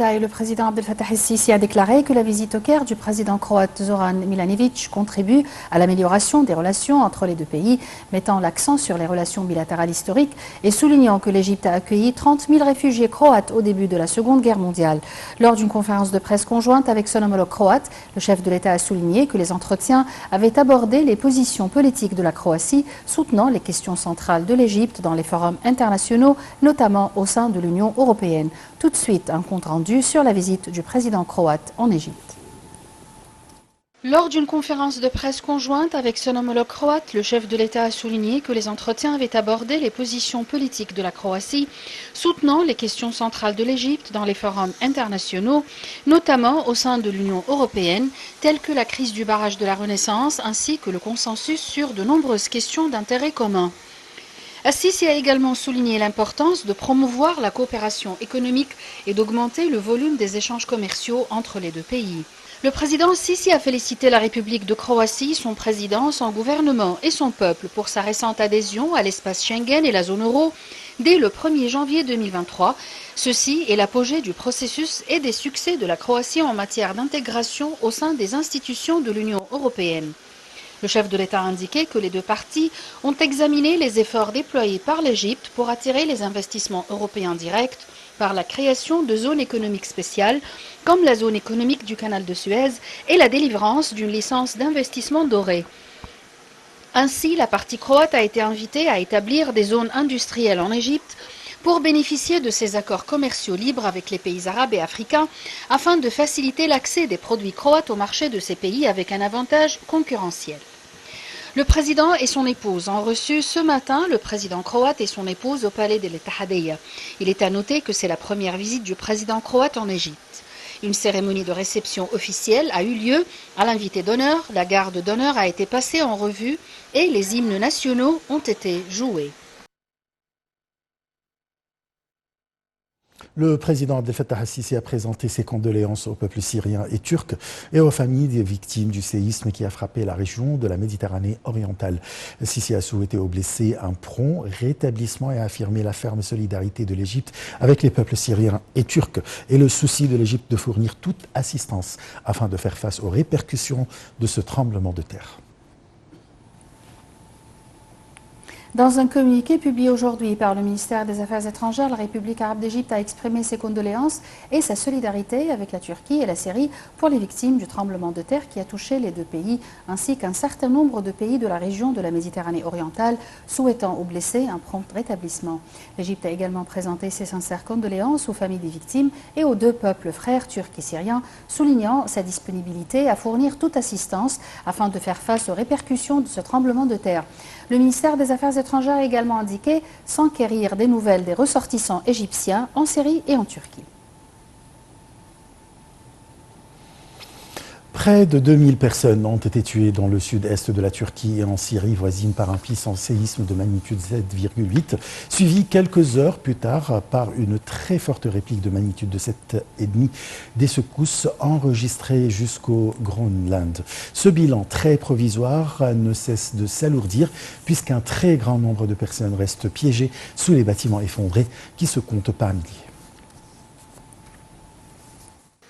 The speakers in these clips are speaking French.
Et le président Abdel Fattah el-Sisi a déclaré que la visite au Caire du président croate Zoran Milanović contribue à l'amélioration des relations entre les deux pays, mettant l'accent sur les relations bilatérales historiques et soulignant que l'Égypte a accueilli 30 000 réfugiés croates au début de la Seconde Guerre mondiale. Lors d'une conférence de presse conjointe avec son homologue croate, le chef de l'État a souligné que les entretiens avaient abordé les positions politiques de la Croatie, soutenant les questions centrales de l'Égypte dans les forums internationaux, notamment au sein de l'Union européenne. Tout de suite, un compte rendu sur la visite du président croate en Égypte. Lors d'une conférence de presse conjointe avec son homologue croate, le chef de l'État a souligné que les entretiens avaient abordé les positions politiques de la Croatie, soutenant les questions centrales de l'Égypte dans les forums internationaux, notamment au sein de l'Union européenne, telles que la crise du barrage de la Renaissance, ainsi que le consensus sur de nombreuses questions d'intérêt commun. El-Sisi a également souligné l'importance de promouvoir la coopération économique et d'augmenter le volume des échanges commerciaux entre les deux pays. Le président El-Sisi a félicité la République de Croatie, son président, son gouvernement et son peuple pour sa récente adhésion à l'espace Schengen et la zone euro dès le 1er janvier 2023. Ceci est l'apogée du processus et des succès de la Croatie en matière d'intégration au sein des institutions de l'Union européenne. Le chef de l'État a indiqué que les deux parties ont examiné les efforts déployés par l'Égypte pour attirer les investissements européens directs par la création de zones économiques spéciales, comme la zone économique du canal de Suez et la délivrance d'une licence d'investissement dorée. Ainsi, la partie croate a été invitée à établir des zones industrielles en Égypte pour bénéficier de ces accords commerciaux libres avec les pays arabes et africains, afin de faciliter l'accès des produits croates au marché de ces pays avec un avantage concurrentiel. Le président et son épouse ont reçu ce matin le président croate et son épouse au palais de l'Etihadiyya. Il est à noter que c'est la première visite du président croate en Égypte. Une cérémonie de réception officielle a eu lieu à l'invité d'honneur. La garde d'honneur a été passée en revue et les hymnes nationaux ont été joués. Le président Abdel Fattah el-Sisi a présenté ses condoléances au peuple syrien et turc et aux familles des victimes du séisme qui a frappé la région de la Méditerranée orientale. El-Sisi a souhaité aux blessés un prompt rétablissement et a affirmé la ferme solidarité de l'Égypte avec les peuples syriens et turcs et le souci de l'Égypte de fournir toute assistance afin de faire face aux répercussions de ce tremblement de terre. Dans un communiqué publié aujourd'hui par le ministère des Affaires étrangères, la République arabe d'Égypte a exprimé ses condoléances et sa solidarité avec la Turquie et la Syrie pour les victimes du tremblement de terre qui a touché les deux pays, ainsi qu'un certain nombre de pays de la région de la Méditerranée orientale, souhaitant aux blessés un prompt rétablissement. L'Égypte a également présenté ses sincères condoléances aux familles des victimes et aux deux peuples frères, turcs et syriens, soulignant sa disponibilité à fournir toute assistance afin de faire face aux répercussions de ce tremblement de terre. Le ministère des Affaires étrangères a également indiqué s'enquérir des nouvelles des ressortissants égyptiens en Syrie et en Turquie. Près de 2000 personnes ont été tuées dans le sud-est de la Turquie et en Syrie voisine par un puissant séisme de magnitude 7,8, suivi quelques heures plus tard par une très forte réplique de magnitude de 7,5, des secousses enregistrées jusqu'au Groenland. Ce bilan très provisoire ne cesse de s'alourdir puisqu'un très grand nombre de personnes restent piégées sous les bâtiments effondrés qui se comptent par milliers.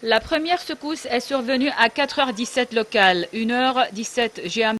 La première secousse est survenue à 4h17 locale, 1h17 GMT.